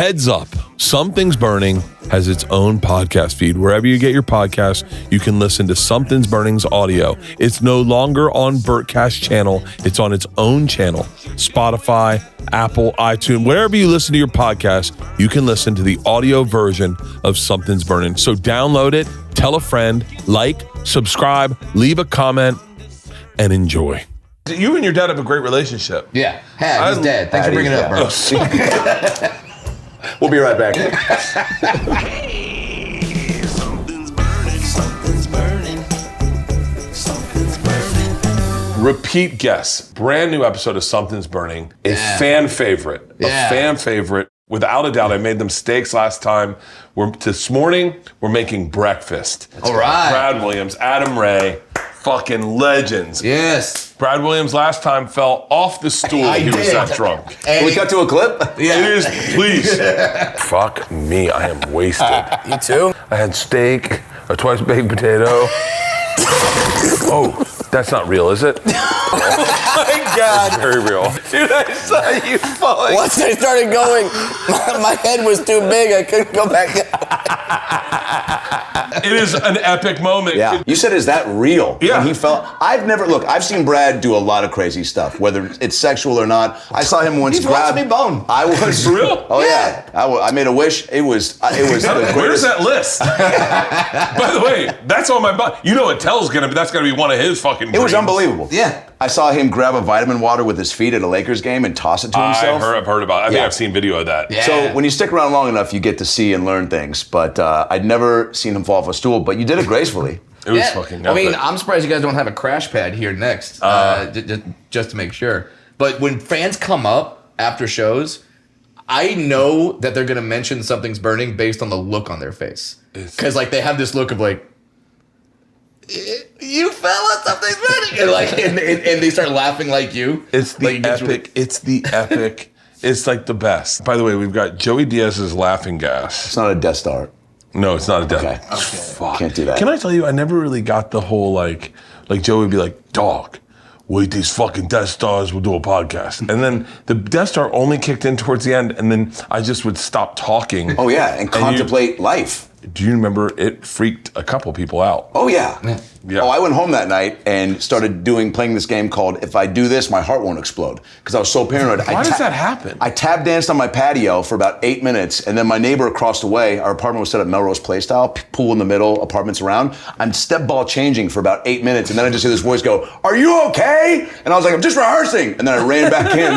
Heads up, Something's Burning has its own podcast feed. Wherever you get your podcasts, you can listen to Something's Burning's audio. It's no longer on Bertcast channel. It's on its own channel. Spotify, Apple, iTunes, wherever you listen to your podcast, you can listen to the audio version of Something's Burning. So download it, tell a friend, like, subscribe, leave a comment, and enjoy. You and your dad have a great relationship. Yeah, he's dead. Thanks for bringing it up, bro. We'll be right back. Something's burning, something's burning, something's burning. Repeat guess. Brand new episode of Something's Burning. A fan favorite. A fan favorite. Without a doubt, I made them steaks last time. This morning, we're making breakfast. All right. Brad Williams, Adam Ray, fucking legends. Yes. Brad Williams last time fell off the stool. He was that drunk. Can we cut to a clip? Yeah. It is, please. Fuck me, I am wasted. You too? I had steak, a twice baked potato. Oh, that's not real, is it? Oh my God. It's very real. Dude, I saw you falling. Once I started going, my head was too big. I couldn't go back down. It is an epic moment. Yeah. You said, is that real? Yeah. When he fell. I've seen Brad do a lot of crazy stuff, whether it's sexual or not. I saw him once grab me bone. I was For real? Oh yeah. I made a wish. It was the Where's greatest. that list? By the way, that's on my butt. You know what Tell's that's gonna be one of his fucking dreams. It was unbelievable. Yeah. I saw him grab a vitamin water with his feet at a Lakers game and toss it to himself. I've heard about it. I think I've seen video of that. Yeah. So when you stick around long enough, you get to see and learn things. But I'd never seen him fall off a stool, but you did it gracefully. It was fucking epic. I mean, I'm surprised you guys don't have a crash pad here next, just to make sure. But when fans come up after shows, I know that they're going to mention Something's Burning based on the look on their face. Because like they have this look of like, you fell at Something's Burning, and they start laughing like you. It's the epic. It's the epic. It's like the best. By the way, we've got Joey Diaz's laughing gas. It's not a Death Star. No, it's not a death. Okay. Fuck. Can't do that. Can I tell you, I never really got the whole like Joey would be like, dog, wait, these fucking Death Stars will do a podcast. And then the Death Star only kicked in towards the end, and then I just would stop talking. Oh yeah, and contemplate life. Do you remember it freaked a couple people out? Oh yeah. Yeah. Oh, I went home that night and started playing this game called If I Do This, My Heart Won't Explode. Because I was so paranoid. Why does that happen? I tap danced on my patio for about 8 minutes, and then my neighbor across the way, our apartment was set up Melrose Place style, pool in the middle, apartments around. I'm step ball changing for about 8 minutes, and then I just hear this voice go, "Are you okay?" And I was like, "I'm just rehearsing." And then I ran back in,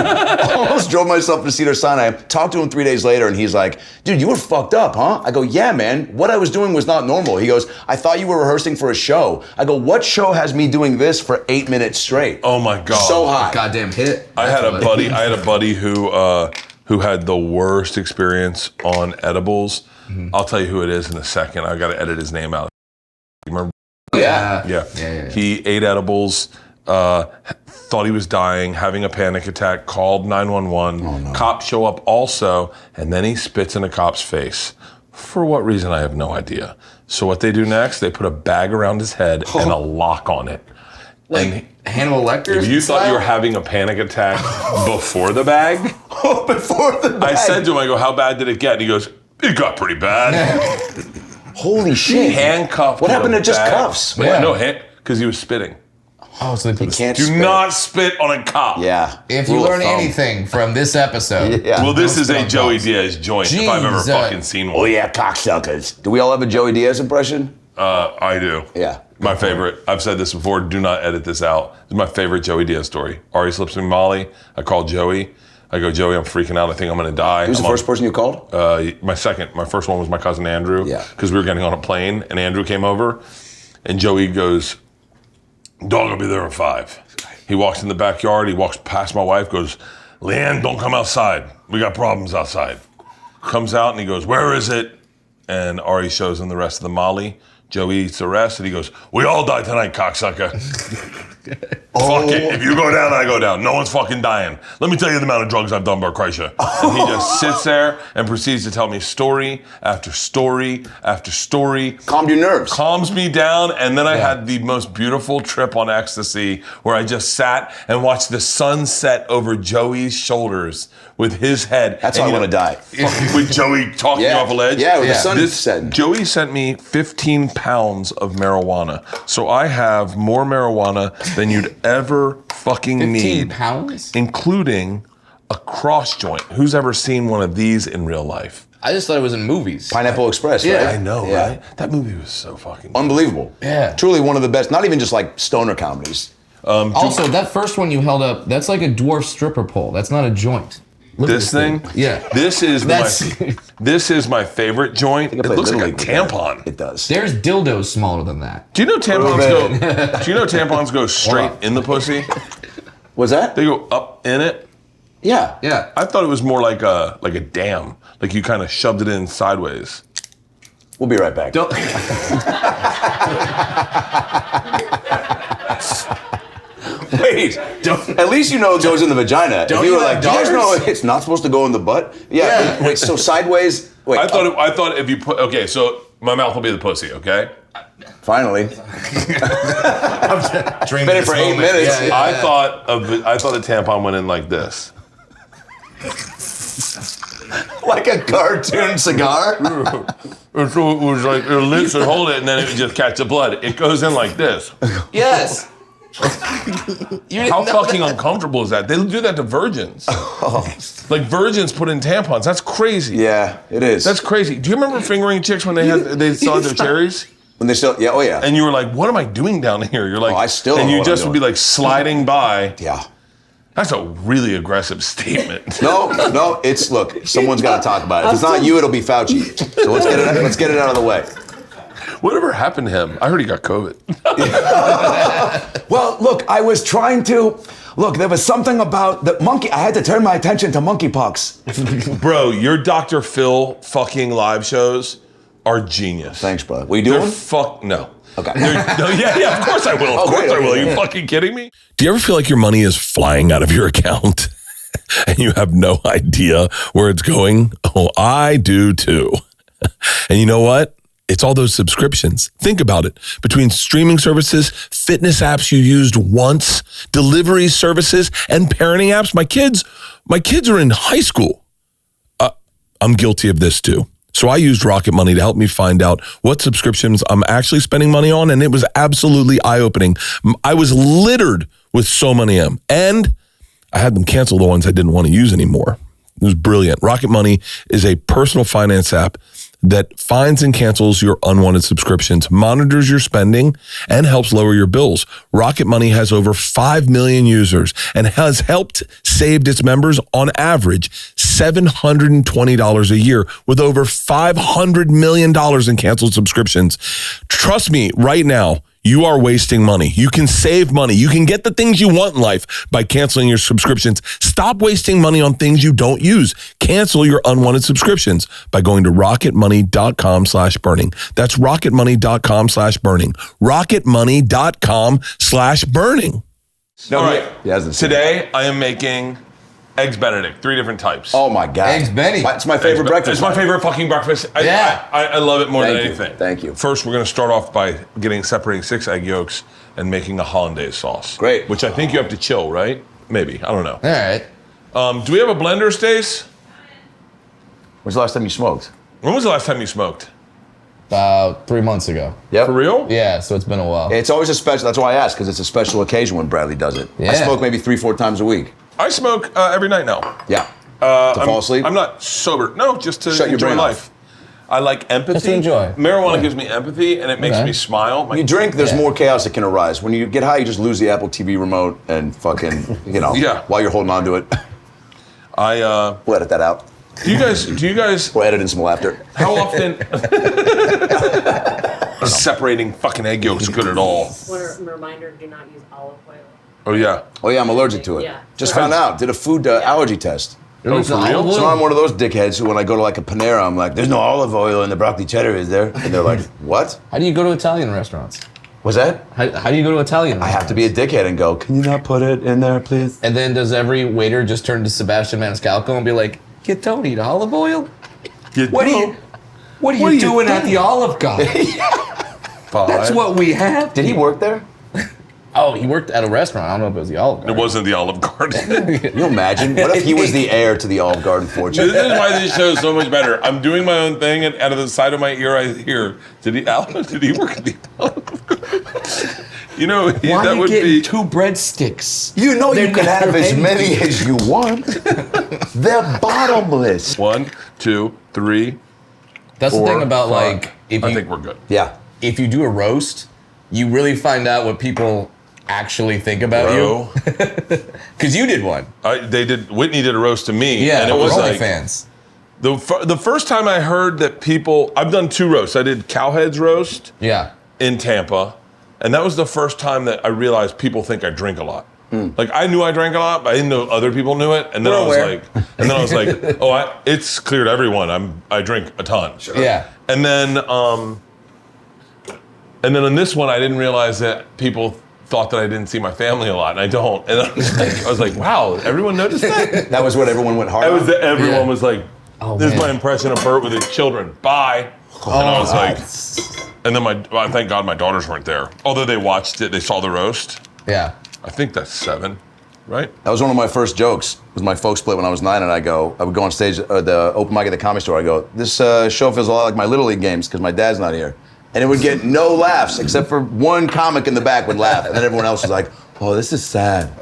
almost drove myself to Cedar Sinai. Talked to him 3 days later, and he's like, "Dude, you were fucked up, huh?" I go, "Yeah, man. What I was doing was not normal." He goes, "I thought you were rehearsing for a show." I go, "What show has me doing this for 8 minutes straight?" Oh my God. So high. Goddamn hit. I had a buddy who had the worst experience on edibles. Mm-hmm. I'll tell you who it is in a second. I got to edit his name out. You remember? Yeah. He ate edibles, thought he was dying, having a panic attack, called 911. Oh, no. Cops show up also, and then he spits in a cop's face. For what reason, I have no idea. So what they do next, they put a bag around his head and a lock on it. Like Hannibal Lecter? If you thought you were having a panic attack before the bag, Before the bag. I said to him, I go, "How bad did it get?" And he goes, "It got pretty bad." Holy shit. Handcuffed. What happened to just bag. cuffs? Well, no, because he was spitting. Oh, so they You can't Do spit. not spit on a cop. Yeah. If you Rule of learn thumb. anything from this episode, Yeah. Well, this Don't is spit a on Joey cops. Diaz joint, if I've ever Jeez, fucking seen one. Oh yeah, cocksuckers. Do we all have a Joey Diaz impression? I do. Yeah. My favorite. I've said this before. Do not edit this out. This is my favorite Joey Diaz story. Ari slips me Molly. I call Joey. I go, "Joey, I'm freaking out. I think I'm going to die." Who's the first person you called? My first one was my cousin Andrew. Yeah. Because we were getting on a plane, and Andrew came over, and Joey goes, "Dog will be there at 5. He walks in the backyard. He walks past my wife, goes, "Leanne, don't come outside. We got problems outside." Comes out, and he goes, "Where is it?" And Ari shows him the rest of the Molly. Joey eats the rest, and he goes, "We all die tonight, cocksucker." Fuck it. If you go down, I go down. No one's fucking dying. Let me tell you the amount of drugs I've done, Bert Kreischer. And he just sits there and proceeds to tell me story after story after story. Calmed your nerves. Calms me down. And then I had the most beautiful trip on ecstasy where I just sat and watched the sun set over Joey's shoulders with his head. That's how I want to die. With Joey talking off a ledge. Yeah, with the sun setting. Joey sent me 15 pounds of marijuana. So I have more marijuana than you'd ever fucking 15 need. pounds? Including a cross joint. Who's ever seen one of these in real life? I just thought it was in movies. Pineapple Express, Yeah. right? I know, Yeah. right? That movie was so fucking Unbelievable. Yeah. Truly one of the best, not even just like stoner comedies. Also, that first one you held up, that's like a dwarf stripper pole. That's not a joint. Look at This thing? Yeah. This is That's- this is my favorite joint. I It played looks Little like a League with that. tampon. It does. There's dildos smaller than that. Do you know tampons go straight in the pussy? Was that? They go up in it. Yeah. Yeah. I thought it was more like a dam. Like you kind of shoved it in sideways. We'll be right back. Don't. Wait. At least you know it goes in the vagina. Don't if you you were have like, do you guys daughters? know it's not supposed to go in the butt? Yeah. Wait, so sideways? Wait. I thought if you put so my mouth will be the pussy, okay? Finally. Dreaming Been in this for 8 moment. minutes. Yeah, yeah, I yeah. thought the tampon went in like this. Like a cartoon cigar? And so it was like your lips would hold it and then it would just catch the blood. It goes in like this. Yes. How fucking uncomfortable is that? They do that to virgins. Like virgins put in tampons. That's crazy. Yeah, it is. That's crazy. Do you remember fingering chicks when they still had their cherries? when they still, yeah, oh yeah. And you were like, what am I doing down here? You're like, I still and don't know you what just I'm would be doing. like sliding by. Yeah. That's a really aggressive statement. No, it's, look, someone's got to talk about it. If it's not you, it'll be Fauci. So let's get it out of the way. Whatever happened to him? I heard he got COVID. Well, look, I was trying to. Look, there was something about the monkey. I had to turn my attention to monkeypox. Bro, your Dr. Phil fucking live shows are genius. Thanks, brother. What are you doing? No. Okay. Yeah, of course I will. Of course great, I will. okay, Are you yeah. fucking kidding me? Do you ever feel like your money is flying out of your account and you have no idea where it's going? Oh, I do too. And you know what? It's all those subscriptions. Think about it. Between streaming services, fitness apps you used once, delivery services, and parenting apps, my kids are in high school. I'm guilty of this too. So I used Rocket Money to help me find out what subscriptions I'm actually spending money on, and it was absolutely eye-opening. I was littered with so many of them, and I had them cancel the ones I didn't want to use anymore. It was brilliant. Rocket Money is a personal finance app that finds and cancels your unwanted subscriptions, monitors your spending, and helps lower your bills. Rocket Money has over 5 million users and has helped save its members on average $720 a year with over $500 million in canceled subscriptions. Trust me, right now, you are wasting money. You can save money. You can get the things you want in life by canceling your subscriptions. Stop wasting money on things you don't use. Cancel your unwanted subscriptions by going to rocketmoney.com/burning. That's rocketmoney.com/burning. rocketmoney.com/burning. No, All right. He hasn't seen it. Today, I am making Eggs Benedict, 3 different types. Oh my God. Eggs Benny. It's my favorite breakfast. It's my favorite fucking breakfast. Yeah. I love it more Thank than you. anything. Thank you. First, we're going to start off by separating 6 egg yolks and making a Hollandaise sauce. Great. Which I think you have to chill, right? Maybe. I don't know. All right. Do we have a blender, Stace? When's the last time you smoked? When was the last time you smoked? About 3 months ago. Yep. For real? Yeah, so it's been a while. It's always a special, that's why I ask, because it's a special occasion when Bradley does it. I Yeah. smoke maybe 3-4 times a week. I smoke every night now. Yeah. To fall asleep? I'm not sober. No, just to Shut your enjoy brain life. I like empathy. Just to enjoy. Marijuana gives me empathy and it makes Okay. me smile. You drink, there's Yeah. more chaos that can arise. When you get high, you just lose the Apple TV remote and fucking, Yeah. while you're holding on to it. We'll edit that out. Do you guys We'll edit in some laughter. how often separating fucking egg yolks good at all? One reminder, do not use olive oil. Oh yeah. Oh yeah, I'm allergic to it. Yeah. Just found out. Did a food allergy test. It's for real? olive oil? So I'm one of those dickheads who, when I go to like a Panera, I'm like, "There's no olive oil in the broccoli cheddar, is there?" And they're like, "What? How do you go to Italian restaurants? Was that?" How do you go to Italian I restaurants? have to be a dickhead and go, "Can you not put it in there, please?" And then does every waiter just turn to Sebastian Maniscalco and be like, Ketone olive oil? What are you doing at the Olive Garden? That's what we have. Did he work there? Oh, he worked at a restaurant. I don't know if it was the Olive Garden. It wasn't the Olive Garden. Can you imagine? What if he was the heir to the Olive Garden fortune? This is why this show is so much better. I'm doing my own thing, and out of the side of my ear, I hear, did he work at the Olive Garden? You know, Why that you would getting be... 2 breadsticks? You know They're you can have never as many ending. as you want. They're bottomless. 1, 2, 3, That's 4, the thing about 5. like if I you think we're good. Yeah. if you do a roast, you really find out what people actually think about Bro. you. Because you did one. Whitney did a roast to me, Yeah, and it was for like... OnlyFans. The first time I heard that people... I've done 2 roasts. I did Cowhead's roast Yeah. in Tampa, and that was the first time that I realized people think I drink a lot. Like, I knew I drank a lot, but I didn't know other people knew it. And then We're aware. I was like, oh, it's clear to everyone. I drink a ton. Yeah. And then on this one, I didn't realize that people thought that I didn't see my family a lot, and I don't. And I was like, wow, everyone noticed that? That was what everyone went hard on? Everyone Yeah. was like, Oh, this is man. my impression of Bert with his children. Bye. And I was like, and then thank God my daughters weren't there. Although they watched it, they saw the roast. Yeah. I think that's 7, right? That was one of my first jokes. It was my folk split when I was 9, and I would go on stage at the open mic at the Comedy Store. I go, this show feels a lot like my Little League games because my dad's not here. And it would get no laughs except for one comic in the back would laugh, and then everyone else was like, oh, this is sad.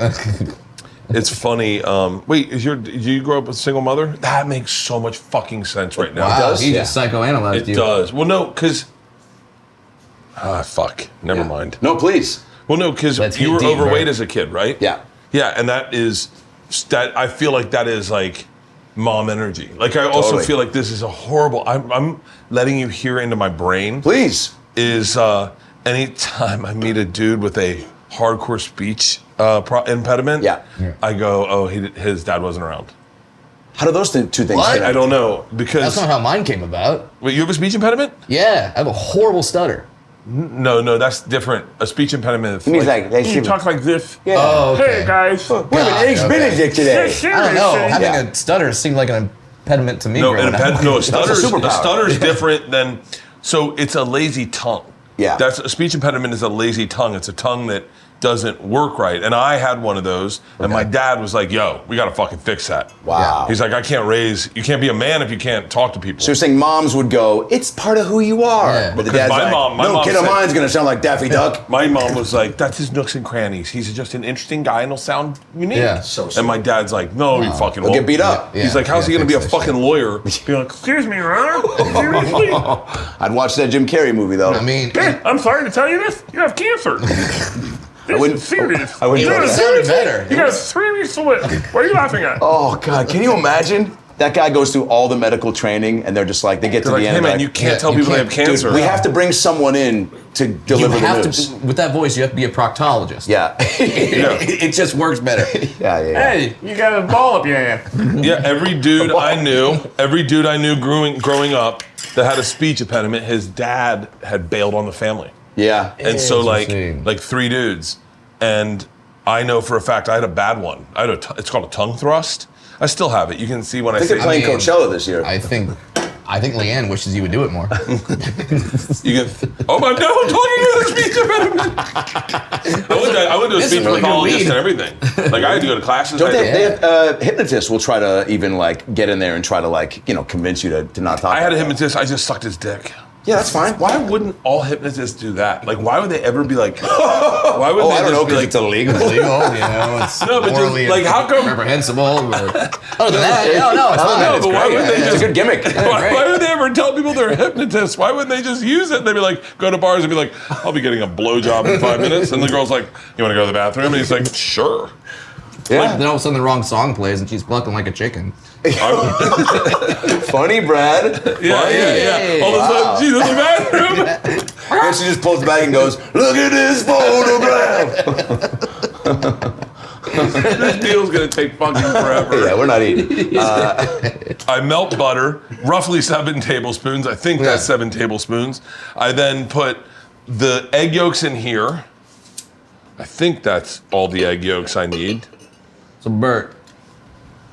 It's funny. Wait, do you grow up with a single mother? That makes so much fucking sense right now. Wow, does? he Yeah. just psychoanalyzed It you. does. Well, no, because... fuck. Never mind. No, please. Well, no, because Let's you get were deep, overweight Bert. as a kid, right? Yeah. Yeah, and I feel like that is like mom energy. Like I also Totally. feel like this is a horrible, I'm letting you hear into my brain. Please. Is anytime I meet a dude with a hardcore speech impediment, Yeah. I go, oh, his dad wasn't around. How do those two things What? connect? I don't know, because... That's not how mine came about. Wait, you have a speech impediment? Yeah, I have a horrible stutter. No, that's different. A speech impediment. means like they you should- talk like this. Yeah. Oh, okay. Hey guys. We're having eggs Benedict today. I don't know. Having Yeah. a stutter seemed like an impediment to me. No, growing up. a stutter's superpower. different than. So it's a lazy tongue. Yeah. That's a speech impediment is a lazy tongue. It's a tongue that doesn't work right. And I had one of those, and my dad was like, "Yo, we gotta fucking fix that." Wow. He's like, you can't be a man if you can't talk to people. So you're saying moms would go, it's part of who you are. Yeah. But the Because dad's my like, mom no kid of said- mine's going to sound like Daffy Duck. My mom was like, "That's his nooks and crannies. He's just an interesting guy, and he'll sound unique." Yeah. So and my dad's like, "No, you fucking He'll won't." get beat up. Yeah. He's like, "How's he gonna be a fix that fucking shit. lawyer?" Be like, "Excuse me, Ron. Seriously? I'd watch that Jim Carrey movie, though. I mean, I'm sorry to tell you this. You have cancer. This wouldn't- is serious. I wouldn't it go to would have that. sounded better. You got a 3 weeks to live. What are you laughing at? Oh, God. Can you imagine? That guy goes through all the medical training, and they're just like, they get to They're the like, end. "Hey man, like, you can't Yeah, tell you people can't- they have cancer." we have to bring someone in to You deliver the have news. to, with that voice, you have to be a proctologist. Yeah. It just works better. yeah. Hey, you got a ball up your ass. Yeah, every dude I knew growing up that had a speech impediment, his dad had bailed on the family. Yeah. And so Interesting. like 3 dudes. And I know for a fact I had a bad one. It's called a tongue thrust. I still have it. You can see when I I think say they're playing mean, Coachella this year. I think Leanne wishes you would do it more. you can. Oh my! No, I'm talking to the speech impediment. I went to a This is speech really good pathologist weed. and everything. Like I had to go to classes. Don't I- they have, hypnotists will try to even like get in there and try to like, convince you to not talk. I had a about it. hypnotist. I just sucked his dick. Yeah, that's fine. Why wouldn't all hypnotists do that? Like, why would they ever be like? Why would Oh, they I don't just know, be because like? it's illegal. It's No, but just, morally like, how come- reprehensible. But other than that, no, it's fine. No, It's but why great. would they It's a just? good gimmick. Why would they ever tell people they're hypnotists? Why wouldn't they just use it? And they'd be like, go to bars and be like, I'll be getting a blowjob in 5 minutes. And the girl's like, you want to go to the bathroom? And he's like, sure. Yeah. Then all of a sudden the wrong song plays and she's clucking like a chicken. Funny, Brad. Yeah. All of a sudden, she's in the bathroom. And she just pulls back and goes, look at this photograph. This deal's gonna take fucking forever. Yeah, we're not eating. I melt butter, roughly 7 tablespoons. I think that's 7 tablespoons. I then put the egg yolks in here. I think that's all the egg yolks I need. So Bert,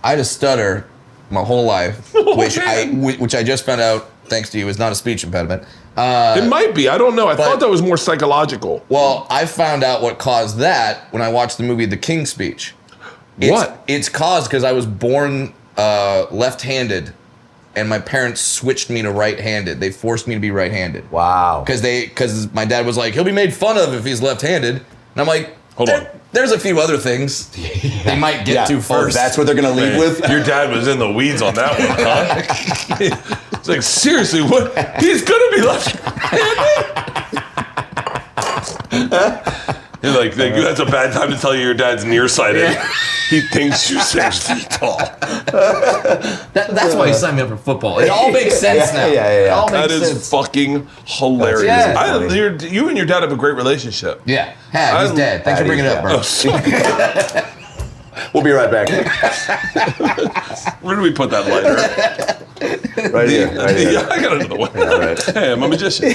I had a stutter my whole life, which I just found out, thanks to you, is not a speech impediment. It might be. I don't know. I thought that was more psychological. Well, I found out what caused that when I watched the movie The King's Speech. It's caused because I was born left-handed, and my parents switched me to right-handed. They forced me to be right-handed. Wow. Because my dad was like, he'll be made fun of if he's left-handed. And I'm like, hold on. There's a few other things they might get to first. Oh, that's what they're gonna lead with? Your dad was in the weeds on that one, huh? It's like, seriously, what? He's gonna be left-handed? You're like, that's a bad time to tell you your dad's nearsighted. Yeah. He thinks you're 6 feet tall. That's why he signed me up for football. It all makes sense now. It all makes sense. That is fucking hilarious. Yeah. You and your dad have a great relationship. Yeah. He's dead. Thanks for bringing it up, bro. We'll be right back. Where do we put that lighter? Right here. Yeah, I got another one. Yeah, right. Hey, I'm a magician.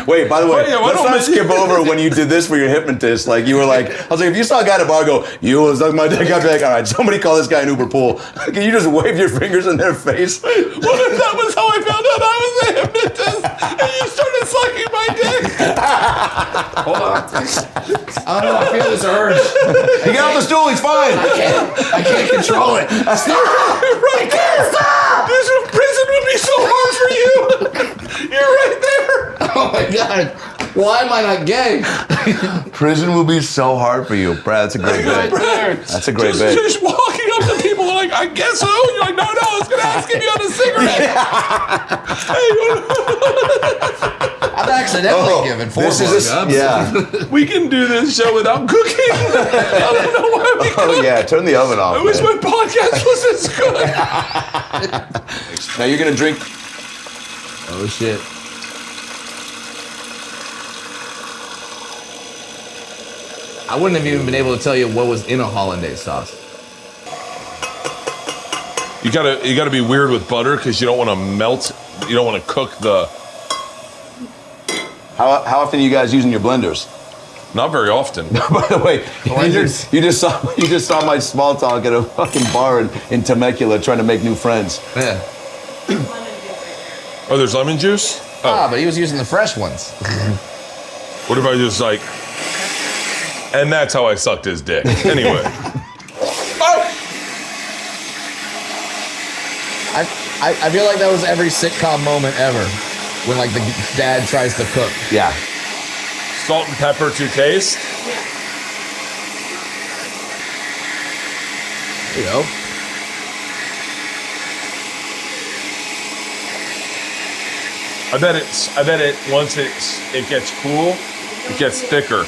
Wait, by the way, let's not skip over when you did this for your hypnotist. Like, you were like, I was like, if you saw a guy at a bar go, you will suck my dick, I'd be like, all right, somebody call this guy an Uber pool. Can you just wave your fingers in their face? What if that was how I found out I was a hypnotist and you started sucking my dick? Hold on. I don't know, I feel this urge. He got off the stool, he's fine. I can't control it. I can't stop! This prison would be so hard for you. You're right there. Oh my God. Why am I not gay? Prison will be so hard for you. Brad, that's a great bit. That's a great bit. Just walking up to people like, I guess so. You're like, no, I was going to ask if you had a cigarette. I'm accidentally giving 4 blowjobs. Yeah. We can do this show without cooking. I don't know why we cook. Oh, yeah, turn the oven off. I wish my podcast was as good. Now you're going to drink. Oh, shit. I wouldn't have even been able to tell you what was in a Hollandaise sauce. You gotta be weird with butter because you don't want to melt. You don't want to cook the. How often are you guys using your blenders? Not very often. By the way, you just saw my small talk at a fucking bar in Temecula trying to make new friends. Yeah. Oh, there's lemon juice? Oh, but he was using the fresh ones. What if I just like... And that's how I sucked his dick. Anyway. I feel like that was every sitcom moment ever. When like the dad tries to cook. Yeah. Salt and pepper to taste. There you go. I bet it once it gets cool, it gets thicker.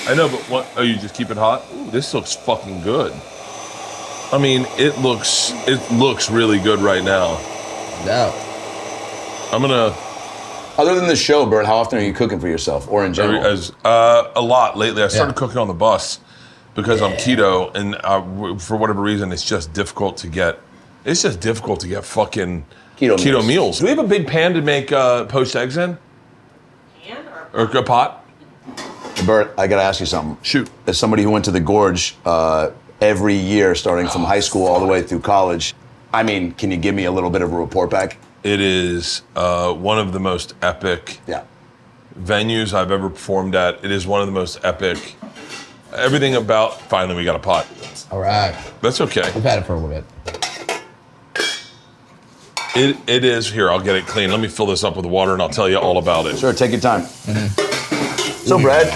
I know, but what? Oh, you just keep it hot? Ooh, this looks fucking good. I mean, it looks really good right now. No. I'm gonna. Other than the show, Bert, how often are you cooking for yourself, or in general? A lot lately. I started cooking on the bus because I'm keto, and for whatever reason, it's just difficult to get. It's just difficult to get fucking keto meals. Do we have a big pan to make poached eggs in? Pan or a pot? Bert, I gotta ask you something. Shoot. As somebody who went to the Gorge every year, starting from high school all the way through college, I mean, can you give me a little bit of a report back? It is one of the most epic venues I've ever performed at. It is one of the most epic. Everything about. Finally, we got a pot. All right. That's okay. We've had it for a little bit. It is here. I'll get it clean. Let me fill this up with water, and I'll tell you all about it. Sure, take your time. Mm-hmm. So, Brad,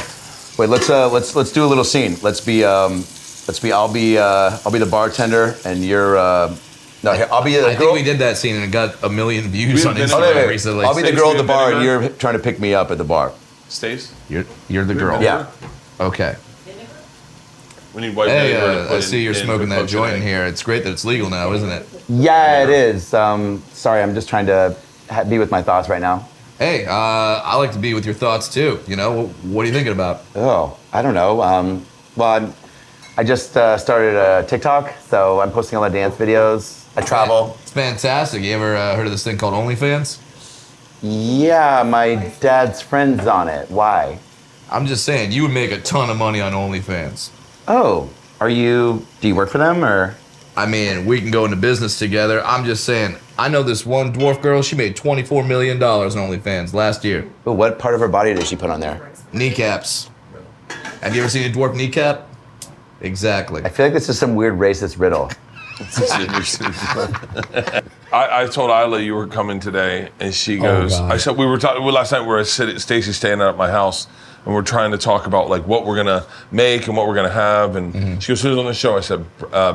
wait. Let's do a little scene. I'll be the bartender, and you're. I'll be the girl. I think we did that scene and it got 1 million views on Instagram recently. I'll be the girl at the bar, and you're trying to pick me up at the bar. Stace? You're the girl. Yeah. Okay. We need white vinegar. Hey, I see you're smoking that joint in here. It's great that it's legal now, isn't it? Yeah, it is. Sorry, I'm just trying to be with my thoughts right now. Hey, I like to be with your thoughts too. You know, what are you thinking about? Oh, I don't know. Well, I just started a TikTok, so I'm posting all the dance videos. I travel. It's fantastic. You ever heard of this thing called OnlyFans? Yeah, my dad's friend's on it. Why? I'm just saying, you would make a ton of money on OnlyFans. Oh, do you work for them or? I mean, we can go into business together. I'm just saying, I know this one dwarf girl, she made $24 million on OnlyFans last year. But what part of her body did she put on there? Kneecaps. Have you ever seen a dwarf kneecap? Exactly. I feel like this is some weird racist riddle. I told Isla you were coming today, and she goes, I said, we were talking, last night we were sitting, Stacy's staying at my house, and we're trying to talk about like what we're gonna make and what we're gonna have, and she goes, who's on the show? I said,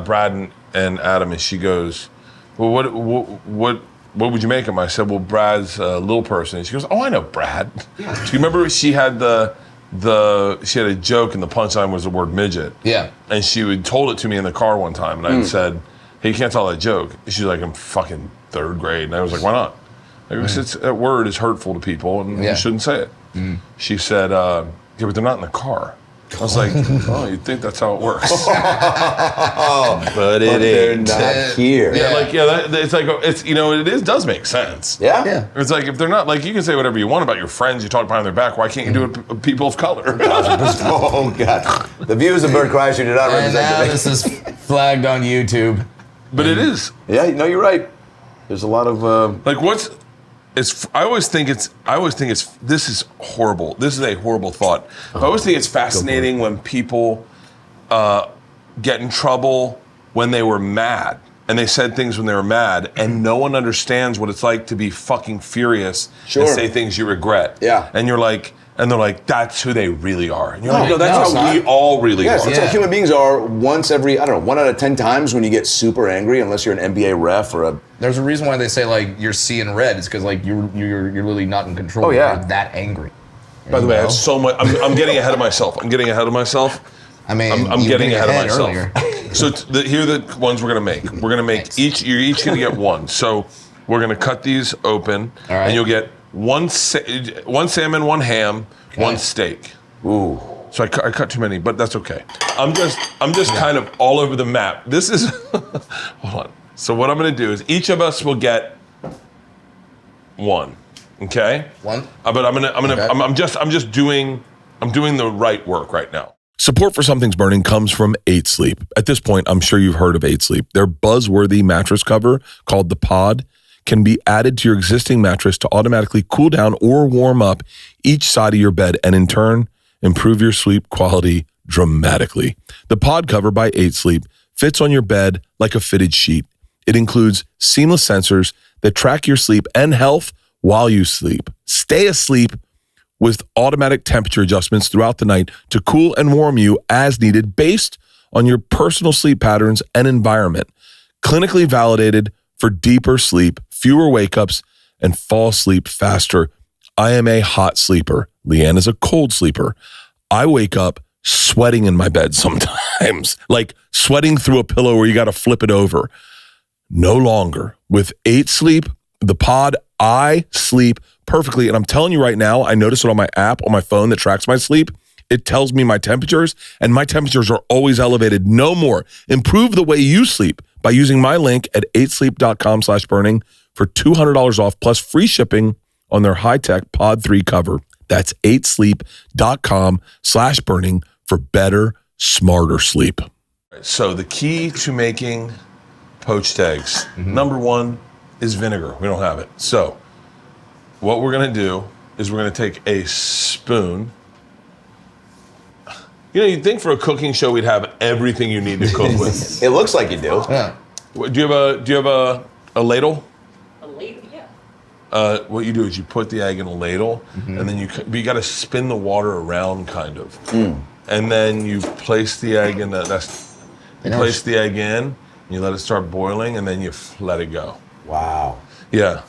Brad and Adam, and she goes, well, what would you make him? I said, well, Brad's a little person. And she goes, oh, I know Brad. Do you remember she had she had a joke and the punchline was the word midget. Yeah. And she had told it to me in the car one time, and I said, hey, you can't tell that joke. She's like, I'm fucking third grade. And I was like, why not? That word is hurtful to people and you shouldn't say it. She said, yeah, but they're not in the car. I was like, oh, you'd think that's how it works. but they're not here. Yeah, it's like, it does make sense. Yeah. It's like, if they're not, like, you can say whatever you want about your friends, you talk behind their back, why can't you do it with people of color? Oh, God. The views of Bert Kreischer do not represent now this is flagged on YouTube. But it is. Yeah, no, you're right. There's a lot of... I always think this is horrible. This is a horrible thought. I always think it's fascinating when people get in trouble when they were mad. And they said things when they were mad, and no one understands what it's like to be fucking furious and say things you regret. Yeah. And you're like, and they're like, that's who they really are. And you're like, no, that's how we all really are. That's how human beings are once every, 1 out of 10 times when you get super angry, unless you're an NBA ref or a... There's a reason why they say, like, you're seeing red. It's because, like, you're really not in control. Oh, yeah. You're that angry. By the way, I have so much... I'm getting ahead of myself. I mean, I'm getting ahead of myself. So here are the ones we're going to make. We're going to make you're each going to get one. So we're going to cut these open, and you'll get one salmon, one ham, one steak. Ooh. So I cut too many, but that's okay. I'm just kind of all over the map. This is hold on. So what I'm going to do is each of us will get one. Okay? One. But I'm just doing the right work right now. Support for Something's Burning comes from 8 Sleep. At this point, I'm sure you've heard of 8 Sleep. Their buzzworthy mattress cover called the Pod can be added to your existing mattress to automatically cool down or warm up each side of your bed and in turn, improve your sleep quality dramatically. The Pod cover by 8 Sleep fits on your bed like a fitted sheet. It includes seamless sensors that track your sleep and health while you sleep. Stay asleep with automatic temperature adjustments throughout the night to cool and warm you as needed based on your personal sleep patterns and environment. Clinically validated for deeper sleep, fewer wake-ups, and fall asleep faster. I am a hot sleeper. Leanne is a cold sleeper. I wake up sweating in my bed sometimes, like sweating through a pillow where you got to flip it over. No longer. With 8 Sleep, the Pod, I sleep perfectly. And I'm telling you right now, I notice it on my app on my phone that tracks my sleep. It tells me my temperatures, and my temperatures are always elevated. No more. Improve the way you sleep by using my link at 8sleep.com/burning for $200 off plus free shipping on their high-tech Pod 3 cover. That's 8sleep.com/burning for better, smarter sleep. So the key to making poached eggs, number one is vinegar. We don't have it. So what we're going to do is we're going to take a spoon. You'd think for a cooking show we'd have everything you need to cook with. It looks like you do. Yeah. Do you have a ladle? A ladle, yeah. What you do is you put the egg in a ladle, and then you got to spin the water around, kind of, and then you place the egg in place the egg in, you let it start boiling, and then you let it go. Wow. Yeah.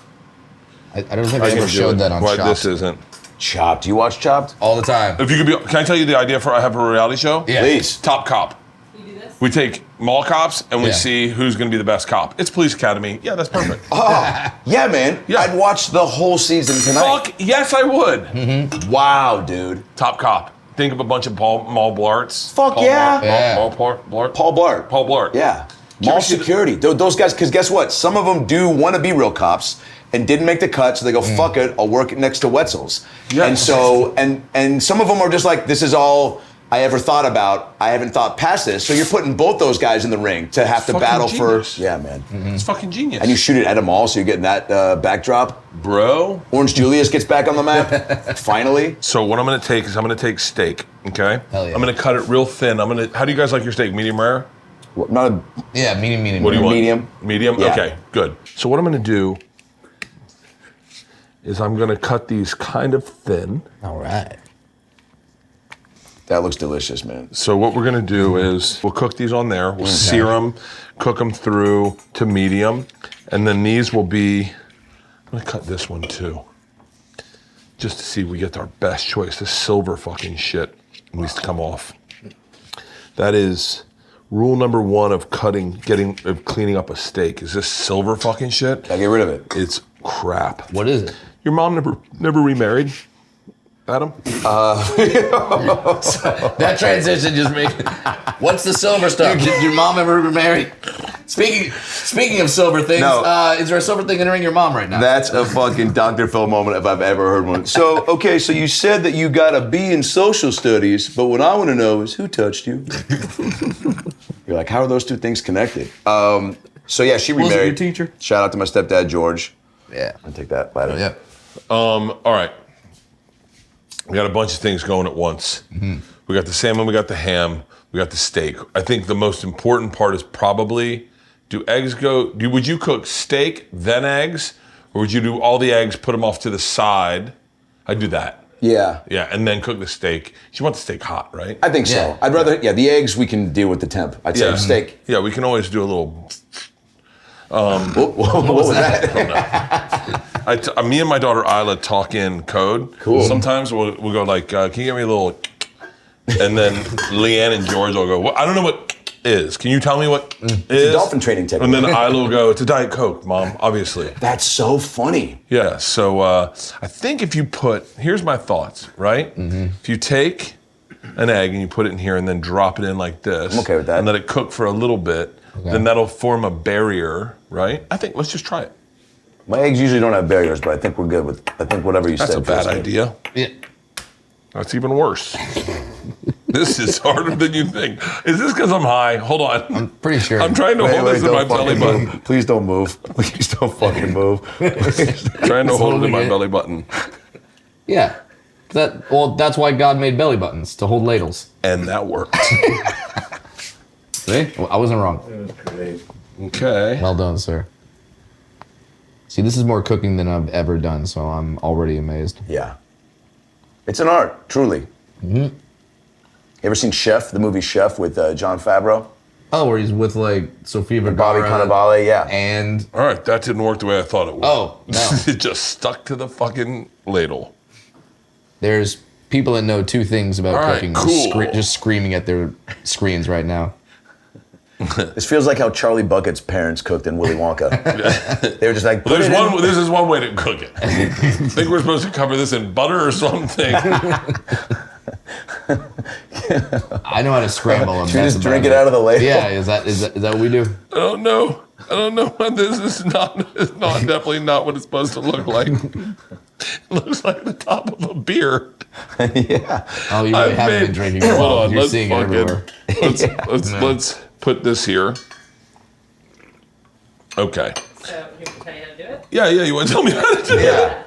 I don't think I ever showed that on Chopped. Chopped. This isn't. Chopped. You watch Chopped? All the time. If you could be, can I tell you the idea for I have a reality show? Yeah. Please. Top Cop. You do this? We take mall cops and we see who's going to be the best cop. It's Police Academy. Yeah, that's perfect. Yeah, man. Yeah. I'd watch the whole season tonight. Fuck yes, I would. Wow, dude. Top Cop. think of a bunch of Paul Blarts. Fuck Paul yeah. Blart. Paul Blart. Paul Blart. Yeah. Did you Mall ever see security. Those guys, because guess what? Some of them do want to be real cops and didn't make the cut, so they go, fuck it, I'll work next to Wetzel's. Yeah. And so, and some of them are just like, this is all I ever thought about. I haven't thought past this. So you're putting both those guys in the ring to have to Fucking battle genius. for. Yeah, man. It's fucking genius. And you shoot it at a mall, so you're getting that backdrop. Bro. Orange Julius gets back on the map, finally. So what I'm gonna take is I'm gonna take steak, okay? Hell yeah. I'm gonna cut it real thin. How do you guys like your steak? Medium rare? What, not a, Yeah, medium. What do you want? Medium. Medium? Yeah. Okay, good. So what I'm gonna do is I'm gonna cut these kind of thin. All right. that looks delicious, man. So what we're gonna do is we'll cook these on there. We'll sear them, cook them through to medium, and then these will be. I'm gonna cut this one too, just to see if we get our best choice. This silver fucking shit needs to come off. That is rule number one of cleaning up a steak. Is this silver fucking shit? Gotta get rid of it. It's crap. What is it? Your mom never remarried, Adam? That transition just made. What's the silver stuff? Did your mom ever remarry? Speaking of silver things, No. is there a silver thing entering your mom right now? That's a fucking Dr. Phil moment if I've ever heard one. So, okay, so you said that you got a B in social studies, but what I want to know is who touched you? You're like, how are those two things connected? So yeah, she remarried. Was it your teacher? Shout out to my stepdad, George. Yeah. I'll take that later. Yeah. All right. We got a bunch of things going at once. We got the salmon, we got the ham, we got the steak. I think the most important part is probably, would you cook steak, then eggs? Or would you do all the eggs, put them off to the side? I'd do that. Yeah. Yeah, and then cook the steak. You want the steak hot, right? I think so. Yeah. I'd rather, the eggs we can deal with the temp. I'd say steak. Yeah, we can always do a little. What was that? Me and my daughter Isla talk in code. Cool. Sometimes we'll go like, can you give me a little? And then Leanne and George will go, well, I don't know what is. Can you tell me what is? It's a dolphin training technique. And then Isla will go, it's a Diet Coke, Mom, obviously. That's so funny. Yeah, so I think if you here's my thoughts, right? If you take an egg and you put it in here and then drop it in like this. I'm okay with that. And let it cook for a little bit, then that'll form a barrier, right? Let's just try it. My eggs usually don't have barriers, but I think we're good with, whatever you That's said. a bad feels good. idea. Yeah. That's even worse. This is harder than you think. Is this because I'm high? Hold on. I'm pretty sure. I'm trying to hold this in my belly button. Move. Please don't move. Please don't fucking move. Trying to hold it in my belly button. Yeah. That's why God made belly buttons, to hold ladles. And that worked. See? Well, I wasn't wrong. Okay. Well done, sir. See, this is more cooking than I've ever done, so I'm already amazed. Yeah. It's an art, truly. You ever seen Chef, the movie Chef with Jon Favreau? Oh, where he's with like Sofia Bobby Vergara Cannavale, yeah. and All right, that didn't work the way I thought it would. Oh, no. It just stuck to the fucking ladle. there's people that know two things about All right, cooking, cool. just screaming at their screens right now. This feels like how Charlie Bucket's parents cooked in Willy Wonka. They were just like, Well, this is one way to cook it. I think we're supposed to cover this in butter or something. I know how to scramble a should we mess. just drink it out of the ladle? Yeah, is that what we do? I don't know. This is definitely not what it's supposed to look like. It looks like the top of a beer. Yeah. Oh, you really haven't been drinking. Hold Well, on, you're seeing it everywhere. Let's put this here. Okay. So here, can I tell you how to do it? Yeah. You want to tell me how to do it? Yeah.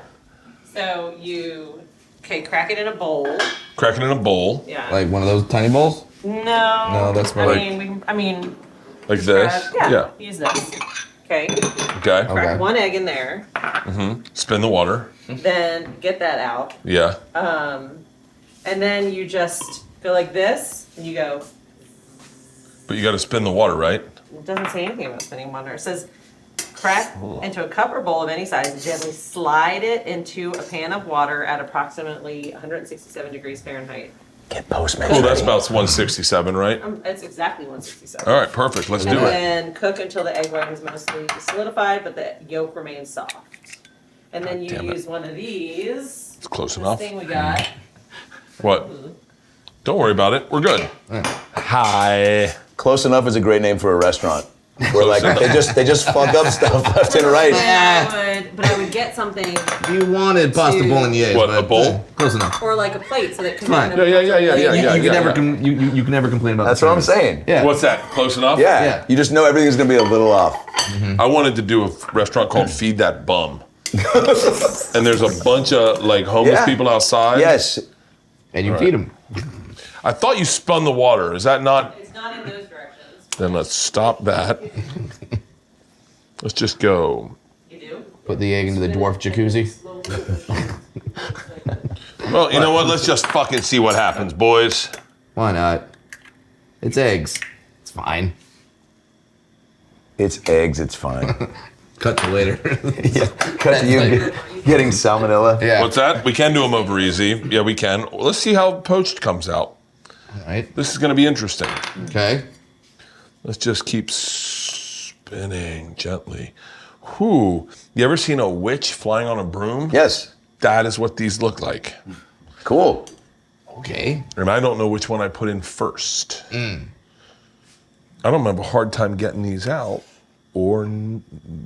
So you crack it in a bowl. Crack it in a bowl Yeah. Like one of those tiny bowls? No, that's more like- I mean, like this. yeah. Use this. Okay. Okay. Okay. One egg in there. Spin the water. Then get that out. Yeah. And then you just go like this, and you go. But you got to spin the water, right? It doesn't say anything about spinning water. It says crack into a cup or bowl of any size and gently slide it into a pan of water at approximately 167 degrees Fahrenheit. Get Postmates. Cool. That's about 167, right? It's exactly 167. All right. Perfect. Let's do And it. then cook until the egg white is mostly solidified, but the yolk remains soft. And then you damn it. use one of these. It's close This enough. thing we got. What? Don't worry about it. We're good. Hi. Close Enough is a great name for a restaurant. Where like they just fuck up stuff left and right. But I would get something. You wanted pasta bolognese. What, but, a bowl? Close enough. Or like a plate so that can Fine. Yeah. You can never complain about That's the what I'm service. saying. Yeah. What's that? Close enough? Yeah. You just know everything's gonna be a little off. I wanted to do a restaurant called Feed That Bum. And there's a bunch of like homeless people outside. Yes. And you feed them. I thought you spun the water. Is that not? It's not in those directions. Then let's stop that. Let's just go. You do? Put the egg into the dwarf jacuzzi. Well, you know what? Let's just fucking see what happens, boys. Why not? It's eggs. It's fine. It's eggs, it's fine. Cut to later. Cut to you getting salmonella. Yeah. What's that? We can do them over easy. Yeah, we can. Let's see how poached comes out. All right. This is going to be interesting. Okay. Let's just keep spinning gently. Whew. You ever seen a witch flying on a broom? Yes. That is what these look like. Cool. Okay. And I don't know which one I put in first. I don't have a hard time getting these out or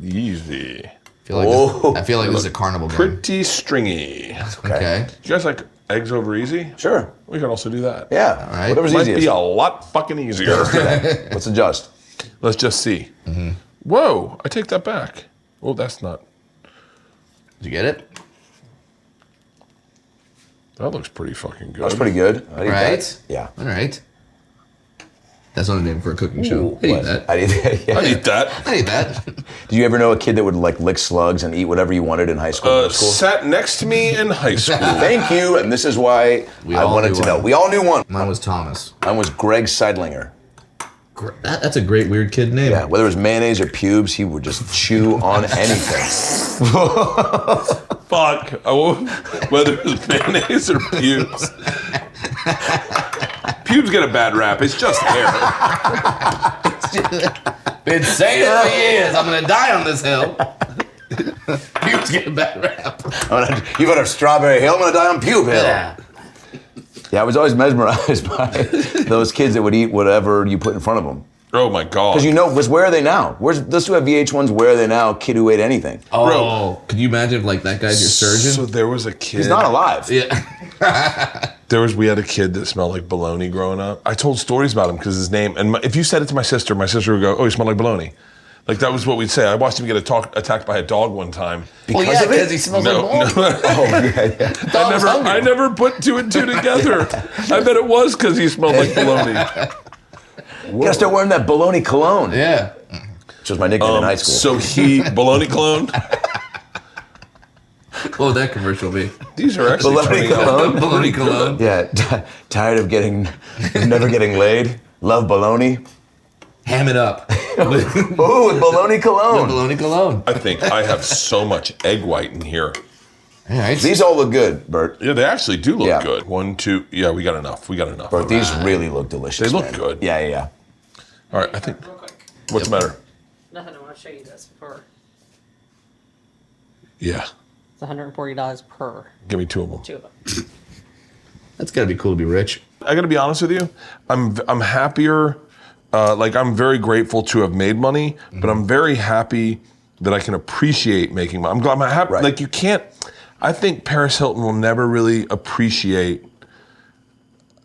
easy. I feel like this is a carnival game. Pretty stringy. Okay. You guys like eggs over easy? Sure. We can also do that. Yeah. All right. Whatever's Might easiest. be a lot fucking easier. Let's adjust. Let's just see. Whoa, I take that back. Oh, that's not. Did you get it? That looks pretty fucking good. That's pretty good. I'd eat Right? that. Yeah. All right. That's not a name for a cooking show. I'd eat that. I'd eat that. Yeah. I'd eat that. I'd eat that. Did you ever know a kid that would like lick slugs and eat whatever you wanted in high school? Middle school? Sat next to me in high school. Thank you, and this is why I all wanted knew to know. one. We all knew one. Mine was Thomas. Mine was Greg Seidlinger. That's a great weird kid name. Yeah, whether it was mayonnaise or pubes, he would just chew on anything. Fuck. Whether it was mayonnaise or pubes. Pubes get a bad rap. It's just hair. Been saying it for years. I'm gonna die on this hill. Pubes get a bad rap. You got a Strawberry Hill, I'm gonna die on Pube Hill. Yeah, I was always mesmerized by those kids that would eat whatever you put in front of them. Oh my God. Because you know, where are they now? Where's those two have VH1s? Where are they now? Kid who ate anything. Oh, could you imagine if like that guy's your surgeon? So there was a kid. He's not alive. Yeah. We had a kid that smelled like bologna growing up. I told stories about him because his name, and if you said it to my sister would go, "Oh, you smell like bologna." Like that was what we'd say. I watched him get attacked by a dog one time. Because he smells like baloney. Oh, yeah. I never put two and two together. I bet it was because he smelled like bologna. You gotta start wearing that Baloney Cologne. Yeah. Which was my nickname in high school. So Baloney Cologne. What would that commercial be? These are actually Baloney turning out. Cologne? Baloney Cologne. Yeah, tired of never getting laid. Love baloney. Ham it up. Ooh, with Baloney Cologne. Baloney Cologne. I think I have so much egg white in here. All right. These all look good, Bert. Yeah, they actually do look Yeah. good. 1, 2. Yeah, we got enough. Bert, these really look delicious. They look man. good. Yeah. All right, I think. Real quick. What's the matter? Nothing, I want to show you this before. Yeah, It's $140 per give me two of them. two of them. That's gotta be cool to be rich. I got to be honest with you. I'm happier. I'm very grateful to have made money, but I'm very happy that I can appreciate making money. I'm happy. Right. Like you can't. I think Paris Hilton will never really appreciate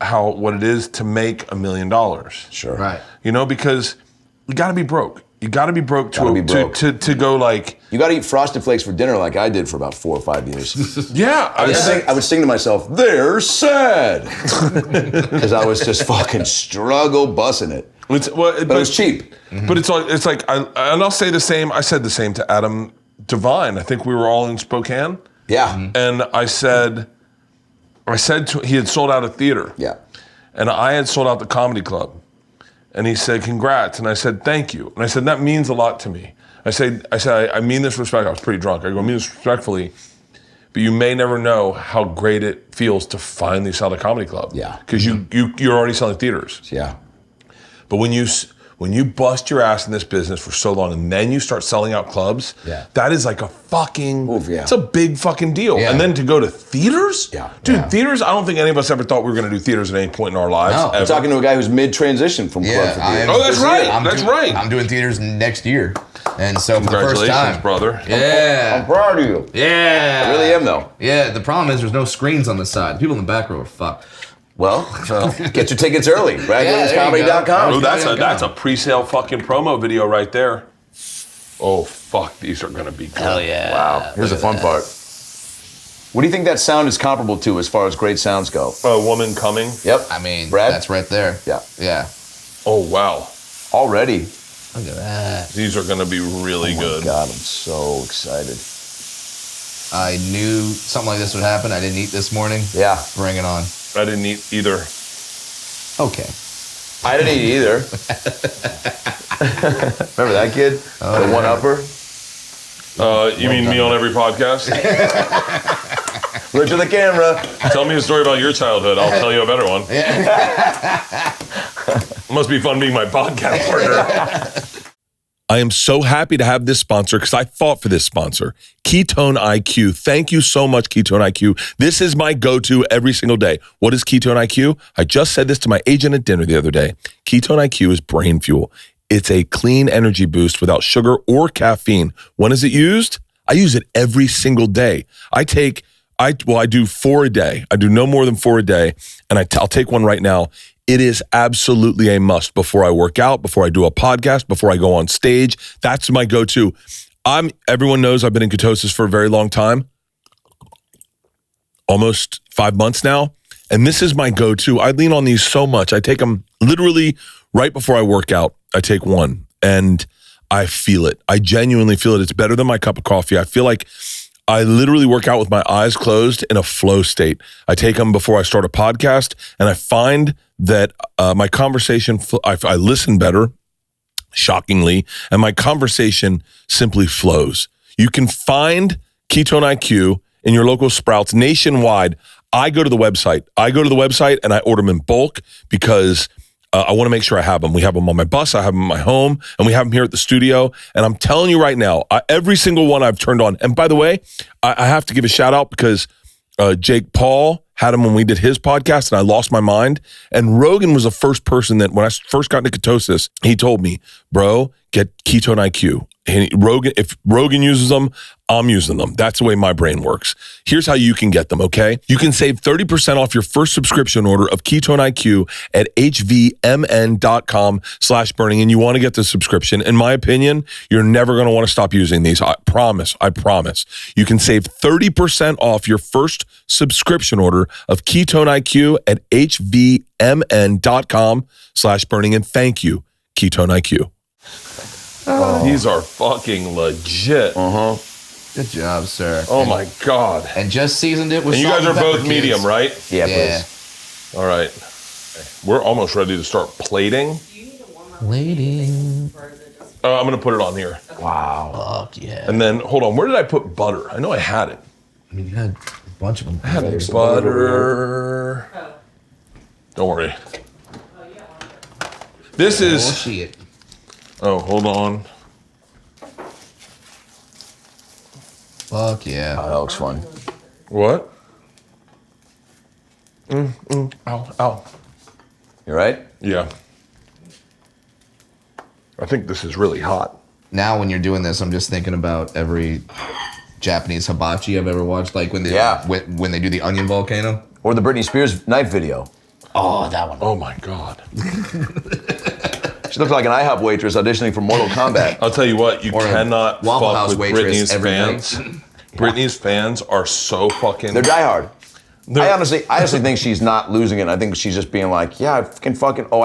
what it is to make $1 million. Sure. Right. You know, because you got to be broke. You got to be broke Gotta be broke. to go like. You gotta eat Frosted Flakes for dinner like I did for about 4 or 5 years. Yeah, I would sing to myself, "They're sad," because I was just fucking struggle bussing it. But But it was cheap. But it's like I'll say the same. I said the same to Adam Devine. I think we were all in Spokane. Yeah. And I said he had sold out a theater. Yeah. And I had sold out the comedy club. And he said, "Congrats." And I said, "Thank you." And I said, "That means a lot to me." I said, I mean this respectfully. I was pretty drunk. I go, "I mean this respectfully, but you may never know how great it feels to finally sell the comedy club." Yeah. Because you're already selling theaters. Yeah. But when when you bust your ass in this business for so long and then you start selling out clubs, that is like a fucking, it's a big fucking deal. And then to go to theaters? Dude, theaters, I don't think any of us ever thought we were going to do theaters at any point in our lives. No. I'm talking to a guy who's mid-transition from club to theater. Oh, that's right. I'm doing theaters next year. And so for the first Congratulations, time. brother. Yeah. I'm proud of you. Yeah. I really am, though. Yeah, the problem is there's no screens on the side. People in the back row are fucked. Well, get your tickets early. RagLadiesComedy.com. Oh, that's a pre-sale fucking promo video right there. Oh, fuck. These are going to be good. Hell yeah. Wow. Here's the fun part. What do you think that sound is comparable to as far as great sounds go? A woman coming. Yep. I mean, Brad? that's right there. Yeah. Yeah. Oh, wow. Already. Look at that. These are going to be really good. God, I'm so excited. I knew something like this would happen. I didn't eat this morning. Yeah. Bring it on. I didn't eat either. Okay. I didn't eat either. Remember that kid? The one-upper? You mean me on every podcast? Look to the camera. Tell me a story about your childhood. I'll tell you a better one. Must be fun being my podcast partner. I am so happy to have this sponsor because I fought for this sponsor, Ketone IQ. Thank you so much, Ketone IQ. This is my go-to every single day. What is Ketone IQ? I just said this to my agent at dinner the other day. Ketone IQ is brain fuel. It's a clean energy boost without sugar or caffeine. When is it used? I use it every single day. I do 4 a day. I do no more than 4 a day, and I'll take one right now. It is absolutely a must before I work out, before I do a podcast, before I go on stage. That's my go-to. Everyone knows I've been in ketosis for a very long time, almost 5 months now, and this is my go-to. I lean on these so much. I take them literally right before I work out. I take one, and I feel it. I genuinely feel it. It's better than my cup of coffee. I feel like I literally work out with my eyes closed in a flow state. I take them before I start a podcast, and I find that my conversation, I listen better, shockingly, and my conversation simply flows. You can find Ketone IQ in your local Sprouts nationwide. I go to the website and I order them in bulk because I want to make sure I have them. We have them on my bus, I have them in my home, and we have them here at the studio. And I'm telling you right now, every single one I've turned on. And by the way, I have to give a shout out because Jake Paul had him when we did his podcast, and I lost my mind. And Rogan was the first person that, when I first got into ketosis, he told me, bro, get Ketone IQ. And if Rogan uses them, I'm using them. That's the way my brain works. Here's how you can get them, okay? You can save 30% off your first subscription order of Ketone IQ at hvmn.com/burning. And you want to get the subscription. In my opinion, you're never going to want to stop using these. I promise. You can save 30% off your first subscription order of Ketone IQ at hvmn.com/burning. And thank you, Ketone IQ. Oh. These are fucking legit. Good job, sir. Oh my God. And just seasoned it with and you salt guys are and pepper, both medium, kids. right? Yeah, please. All right. We're almost ready to start plating. Plating. I'm going to put it on here. Wow. Fuck yeah. And then, hold on. Where did I put butter? I know I had it. I mean, you had a bunch of them. I had butter. Don't worry. This is... Shit. Oh, hold on. Fuck yeah. Oh, that looks fun. What? Ow. You right? Yeah. I think this is really hot. Now when you're doing this, I'm just thinking about every Japanese hibachi I've ever watched. Like when they when they do the onion volcano. Or the Britney Spears knife video. Oh, that one. Oh my God. She looked like an IHOP waitress auditioning for Mortal Kombat. I'll tell you what, you Or a cannot Waffle fuck House with waitress Britney's every fans. Britney's fans are so fucking... They're diehard. I honestly think she's not losing it. I think she's just being like, yeah, I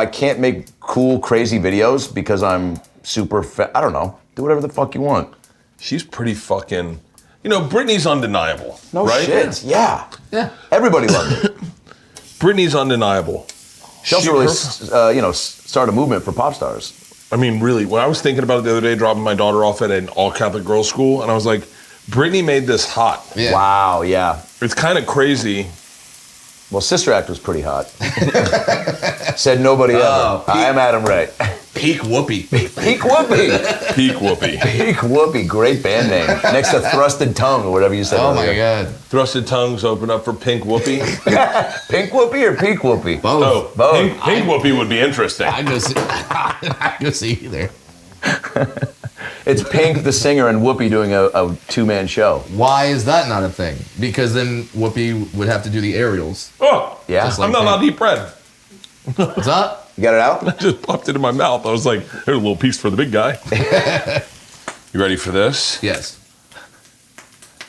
can't make cool, crazy videos because I'm super I don't know. Do whatever the fuck you want. She's pretty fucking... You know, Britney's undeniable, No right? shit. Yeah. Yeah. Everybody loved it. Britney's undeniable. She also really, started a movement for pop stars. I mean, really, when I was thinking about it the other day, dropping my daughter off at an all-Catholic girls' school, and I was like, Britney made this hot. Yeah. Wow, yeah. It's kind of crazy. Well, Sister Act was pretty hot. Said nobody ever. I am Adam Ray. Peak Whoopee. Peak Whoopee. Peak Whoopee. Peak Whoopee. Great band name. Next to Thrusted Tongue or whatever you said. Oh my earlier. God. Thrusted Tongues open up for Pink Whoopee. Pink Whoopee or Peak Whoopee? Both. Oh, Both. Pink Whoopee would be interesting. I go see. I go see either. It's Pink the singer and Whoopi doing a two-man show. Why is that not a thing? Because then Whoopi would have to do the aerials. Oh, Yeah. Just like I'm not allowed to eat bread. What's up? You got it out? I just popped it in my mouth. I was like, here's a little piece for the big guy. You ready for this? Yes.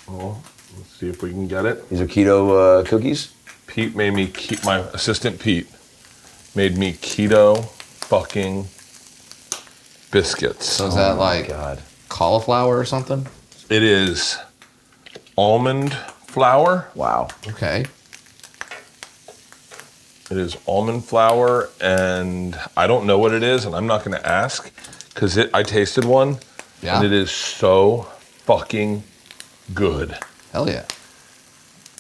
Oh, let's see if we can get it. These are keto cookies? Pete made me keep my assistant Pete made me keto fucking biscuits. So is that like God. cauliflower or something? It is almond flour. Wow. Okay. It is almond flour, and I don't know what it is, and I'm not going to ask because I tasted one, Yeah. and it is so fucking good, Hell yeah.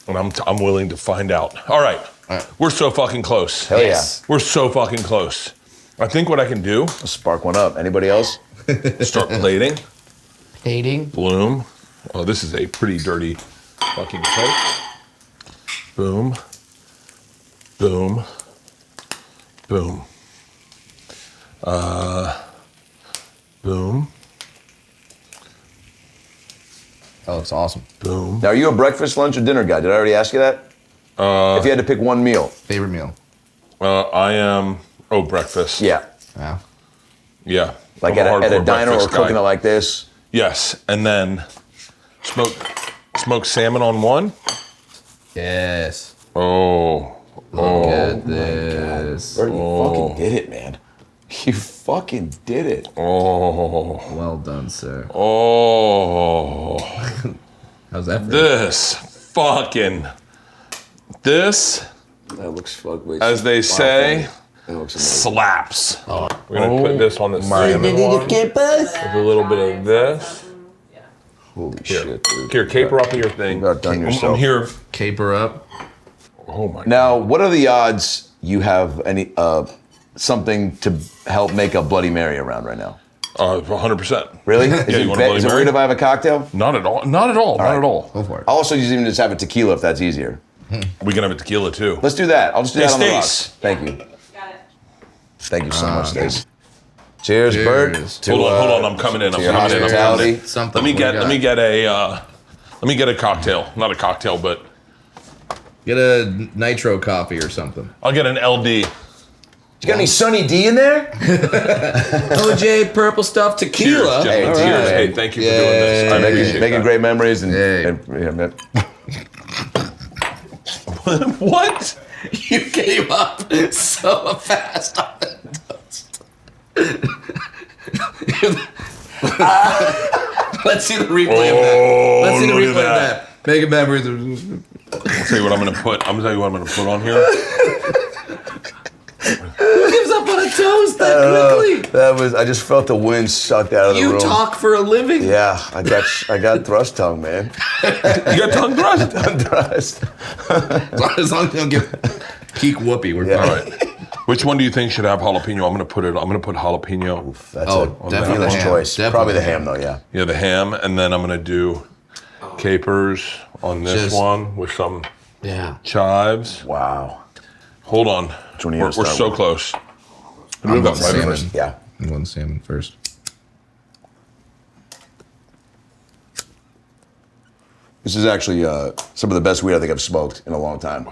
and I'm willing to find out. All right, All right. we're so fucking close. Hell Yes. We're so fucking close. I think what I can do, Let's spark one up. Anybody else? start plating. Hating. Bloom. Oh, this is a pretty dirty fucking plate. Boom. Boom. Boom. Boom. That looks awesome. Boom. Now, are you a breakfast, lunch, or dinner guy? Did I already ask you that? If you had to pick one meal. Favorite meal? I am, breakfast. Yeah. Yeah. Yeah. Like I'm at a hardcore diner or breakfast cooking guy. it like this. Yes, and then smoked salmon on one. Yes. Oh. Look at this. Bert, you fucking did it, man. You fucking did it. Oh. Well done, sir. Oh. How's that for you? This, That looks fucking. as they say, That looks amazing. slaps. We're gonna put this on the salmon one with a little bit of this. Holy Here, shit, dude. here, caper up your thing. You got done I'm yourself. here. Caper up. Oh my. Now, what are the odds you have any something to help make a Bloody Mary around right now? 100%. Really? Yeah, you want a Bloody is it Mary? weird if I have a cocktail? Not at all. Not at all. Not at all. Go for it. I'll also even just have a tequila if that's easier. We can have a tequila too. Let's do that. I'll just do Hey, that on the Stace. rocks. Thank you. Got it. Thank you so much, Stace. Cheers, Bert. Cheers. To, Hold on. I'm coming in. to I'm your coming in. I'm coming hospitality. in. Something. Let me What do you got? let me get a cocktail. Not a cocktail, but Get a nitro coffee or something. I'll get an LD. You got any Sunny D in there? OJ purple stuff tequila. Cheers, gentlemen. All Cheers. right. Hey, thank you for doing this. I Making, appreciate making that. great memories and, Hey. yeah, What? You gave up so fast on the toast. Let's see the replay of that. Let's see the look at replay of that. Making memories. I'll tell you what I'm gonna put. I'm gonna tell you what I'm gonna put on here. Who gives up on a toast that quickly? that was. I just felt the wind sucked out of the You room. talk for a living. Yeah, I got thrust tongue, man. You got tongue thrust? Thrust. As long as you don't get peak whoopee, we're Yeah. All fine. right. Which one do you think should have jalapeno? I'm gonna put jalapeno. That's Oh, a definitely dealer's ham. choice. Definitely Probably the ham. ham, though. Yeah. Yeah, the ham, and then I'm gonna do capers on this Just- one with some Yeah. chives. Wow. Hold on. Which one do you We're wanna start so with? close. I'm going Right salmon. first. Yeah. I'm going salmon first. This is actually some of the best weed I think I've smoked in a long time.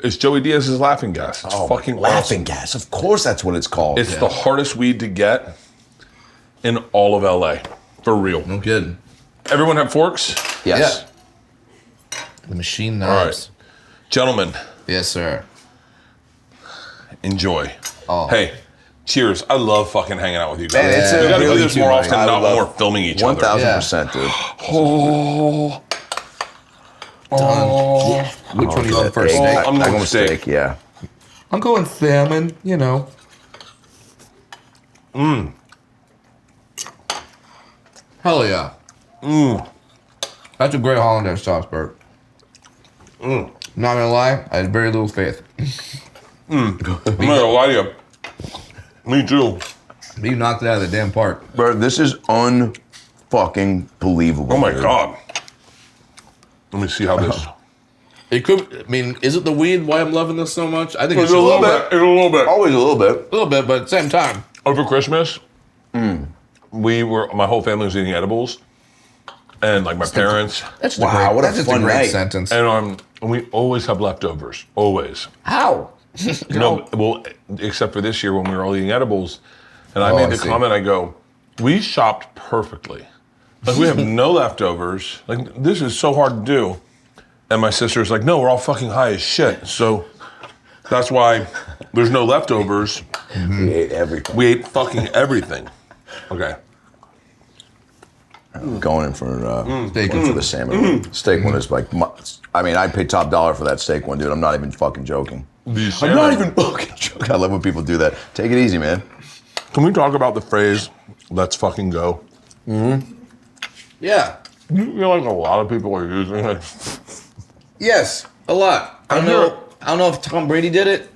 It's Joey Diaz's laughing gas. It's fucking laughing awesome. gas. Of course, that's what it's called. It's the hardest weed to get in all of LA. For real. No kidding. Everyone have forks? yes. The machine All right. knives. Gentlemen, Yes, sir. enjoy. Oh. Hey, cheers. I love fucking hanging out with you guys. Man, it's we gotta really do this too, more man. often, I not love- more filming each other. 1,000%, dude. Oh, Done. Which one are you going first? Egg. Steak? I'm I'm going going steak. steak. Yeah. I'm going salmon, you know. Hell yeah. That's a great Hollandaise sauce, Bert. Not gonna lie, I had very little faith. I'm not gonna lie to you. Me too. You knocked it out of the damn park. Bro, this is unfucking believable. Oh my dude. God. Let me see how this. It could. I mean, is it the weed? Why I'm loving this so much? I think It's a little bit. It's a little bit. Always a little bit. A little bit, but at the same time. Over Christmas, my whole family was eating edibles, and like my parents, That's Wow, what a that's just fun a great night. sentence. and we always have leftovers. Always. How? No, well, except for this year when we were all eating edibles, and I Oh, made I the see. comment. I go, we shopped perfectly. Like we have no leftovers. Like this is so hard to do. And my sister's like, no, we're all fucking high as shit. So that's why there's no leftovers. We ate everything. We ate fucking everything. Okay. I'm going in for the salmon. Steak one is like, I mean, I paid top dollar for that steak one, dude. I'm not even fucking joking. These I'm not salmon- even fucking joking. I love when people do that. Take it easy, man. Can we talk about the phrase, let's fucking go? Yeah. You feel like a lot of people are using it. Yes. A lot. I don't know if Tom Brady did it.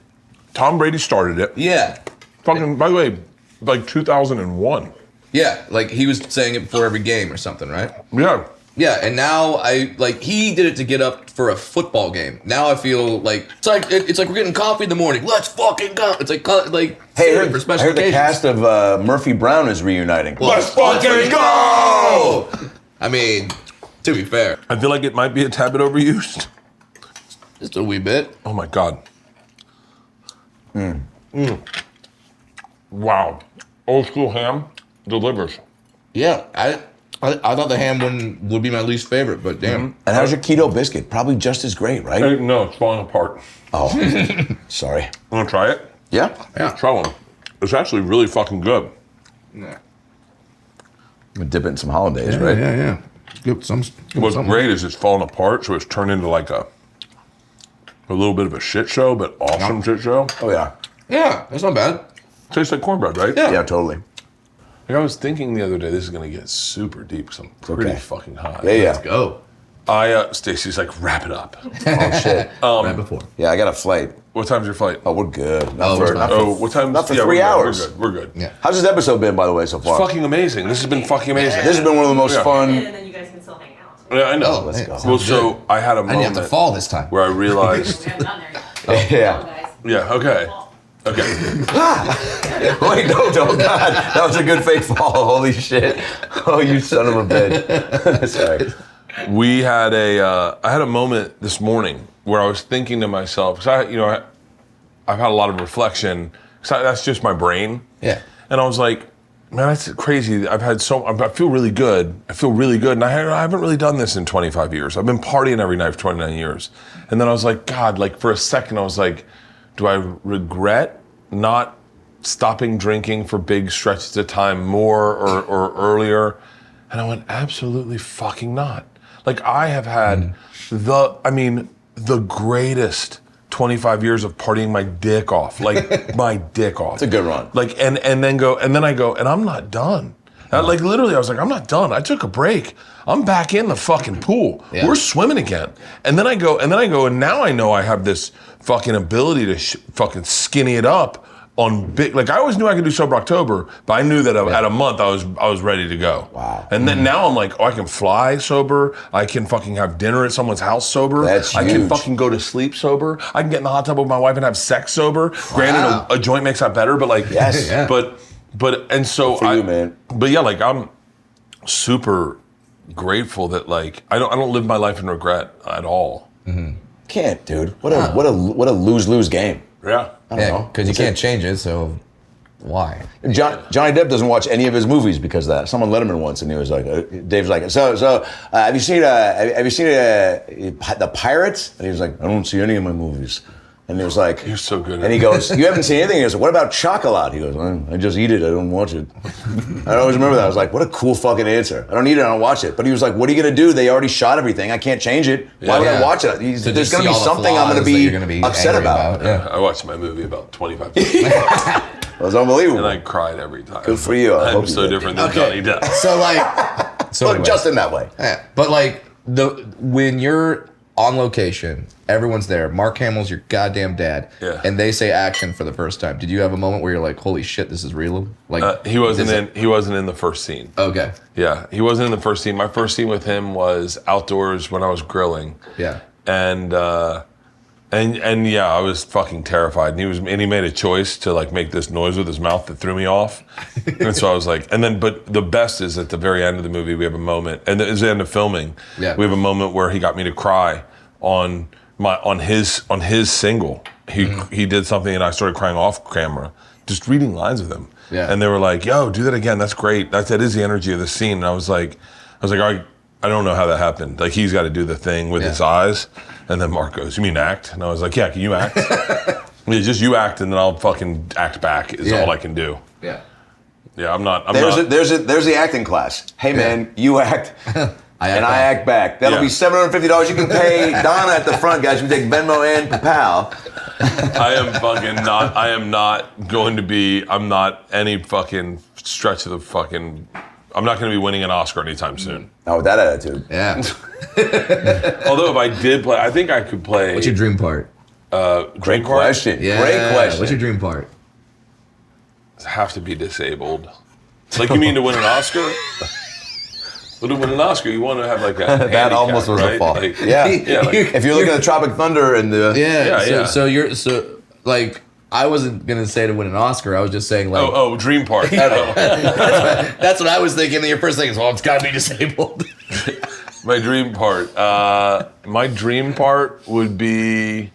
Tom Brady started it. Yeah. Fucking, by the way, like 2001. Yeah. Like he was saying it before every game or something, right? Yeah. Yeah. And now he did it to get up for a football game. Now I feel like it's like we're getting coffee in the morning. Let's fucking go. It's like Hey, for I special heard the occasions. cast of Murphy Brown is reuniting. Let's fucking go. I mean, to be fair, I feel like it might be a tad bit overused. just a wee bit. Oh my God. Wow. Old school ham delivers. Yeah. I thought the ham would be my least favorite, but damn. And how's your keto biscuit? Probably just as great, right? Hey, no, it's falling apart. Oh, sorry. Want to try it? Yeah? Yeah. Try one. It's actually really fucking good. Yeah. We dip it in some hollandaise, right? Yeah. What's great is it's falling apart, so it's turned into like a little bit of a shit show, but awesome shit show. Oh, yeah. Yeah, that's not bad. Tastes like cornbread, right? Yeah. Yeah, totally. Like I was thinking the other day, this is gonna get super deep because I'm pretty okay. fucking high. Yeah, yeah. Let's go. Stacy's like, wrap it up. Oh, shit. Right before. Yeah, I got a flight. What time's your flight? Oh, we're good. What time? Not for yeah, 3 we're hours. Good. We're good. Yeah. How's this episode been, by the way, so far? Fucking amazing. This has been fucking amazing. This has been one of the most Yeah. fun. And then you guys can still hang out. Yeah, I know. Oh, let's go. Well, so I had a I didn't moment have to fall this time. where I realized. We haven't gotten there yet. Yeah. Guys. Yeah. Okay. Okay. Wait, no, God. That was a good fake fall. Holy shit. Oh, you son of a bitch. Sorry. We had I had a moment this morning where I was thinking to myself, because I've had a lot of reflection. That's just my brain. Yeah. And I was like, man, that's crazy. I feel really good. And I haven't really done this in 25 years. I've been partying every night for 29 years. And then I was like, God, like for a second, I was like, do I regret not stopping drinking for big stretches of time more or earlier? And I went, absolutely fucking not. Like I have had the greatest 25 years of partying my dick off, like my dick off. It's a good run. Like and then I go, and I'm not done. Like literally, I was like, I'm not done. I took a break. I'm back in the fucking pool. Yeah. We're swimming again. And then I go, and now I know I have this fucking ability to fucking skinny it up on big. Like I always knew I could do sober October, but I knew that at a month I was ready to go. Wow. And then now I'm like, oh, I can fly sober. I can fucking have dinner at someone's house sober. That's I can huge. fucking go to sleep sober. I can get in the hot tub with my wife and have sex sober. Granted, a joint makes that better, but like, Yes. Yeah. But and so For you, man. But yeah, like I'm super grateful that like I don't live my life in regret at all. Can't, dude. What a lose-lose game. Yeah. I don't know. Because you can't change it, so why? Johnny Depp doesn't watch any of his movies because of that. Someone let him in once, and he was like, Dave's like, have you seen the Pirates? And he was like, I don't see any of my movies. And he was like, You're so good at And he it. goes, you haven't seen anything? He goes, what about chocolate? He goes, I just eat it. I don't watch it. I always remember that. I was like, what a cool fucking answer. I don't eat it. I don't watch it. But he was like, what are you going to do? They already shot everyting. I can't change it. Why would I Yeah. watch it? To There's just going to see be all the something I'm going flaws that you're gonna to be be upset angry about. Yeah. I watched my movie about 25 times That was unbelievable. and I cried every time. Good for you. I hope I'm you so did. different than Johnny Depp. So like, Look, just in that way. yeah, but like when you're on location. Everyone's there. Mark Hamill's your goddamn dad. Yeah. And they say action for the first time. Did you have a moment where you're like, holy shit, this is real? Like He wasn't in the first scene. Okay. Yeah, he wasn't in the first scene. My first scene with him was outdoors when I was grilling. Yeah. And yeah, I was fucking terrified. And he made a choice to like make this noise with his mouth that threw me off. And so I was like, but the best is at the very end of the movie we have a moment, and it's the end of filming. Yeah. We have a moment where he got me to cry on his single. He did something and I started crying off camera, just reading lines with him. Yeah. And they were like, "Yo, do that again. That's great. That is the energy of the scene." And I was like, I don't know how that happened. Like, he's got to do the thing with his eyes. And then Mark goes, "You mean act?" And I was like, "Yeah, can you act?" Yeah, just you act, and then I'll fucking act back is all I can do. Yeah. Yeah, I'm not. There's the acting class. Hey man, you act. I act back. That'll be $750 you can pay Donna at the front, guys. You can take Venmo and PayPal. I am not going to be. I'm not any fucking stretch of the fucking. I'm not going to be winning an Oscar anytime soon. Oh, with that attitude. Yeah. Although if I did play, I think I could play. What's your dream part? Great question. Yeah. Great question. What's your dream part? Have to be disabled. Like, you mean to win an Oscar? Well, to win an Oscar, you want to have like a That handicap, almost was right? a fall. Like, Yeah. like, If you're looking at Tropic Thunder and the Yeah. So like, I wasn't gonna say to win an Oscar. I was just saying like. dream part. That's what I was thinking. And your first thing is, well, it's gotta be disabled. My dream part. My dream part would be,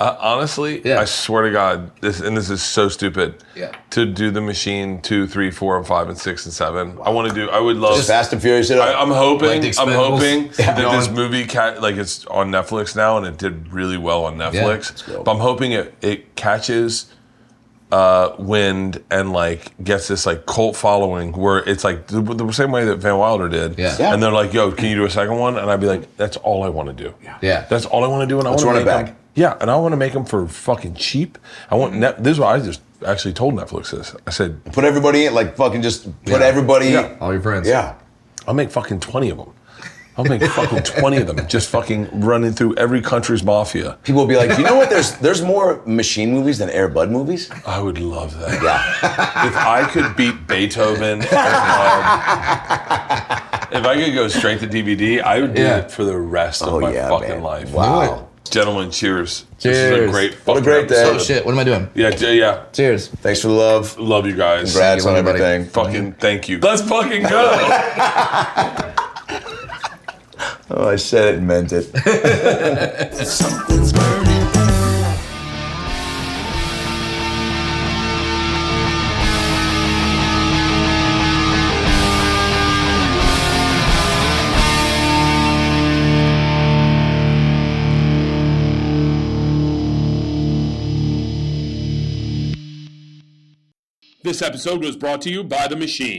honestly, I swear to God, this is so stupid. Yeah. To do The Machine 2, 3, 4, and 5, and 6, and 7. I would love. just Fast and Furious it up. I'm hoping. Like the I'm hoping Expendables. that this movie, it's on Netflix now, and it did really well on Netflix. Yeah, but I'm hoping it catches wind and like gets this like cult following where it's like the same way that Van Wilder did. Yeah. And they're like, "Yo, can you do a second one?" And I'd be like, "That's all I want to do. Yeah. That's all I want to do." And I want to run it make back. them. Yeah, and I want to make them for fucking cheap. I want this is what I just actually told Netflix this. I said, Put everybody in, like fucking just put everybody. All your friends. Yeah. I'll make fucking 20 of them. I'll make fucking 20 of them, just fucking running through every country's mafia. People will be like, you know what? There's more Machine movies than Air Bud movies. I would love that. Yeah. If I could beat Beethoven, if I could go straight to DVD, I would do it for the rest of my fucking man. life. Wow. Gentlemen, cheers. This is Cheers. a great What a fucking great day. episode. Oh shit! What am I doing? Yeah. Cheers. Thanks for the love. Love you guys. Congrats on everybody. everything. Fucking thank you. Let's fucking go. Oh, I said it and meant it. Something's burning. This episode was brought to you by The Machine.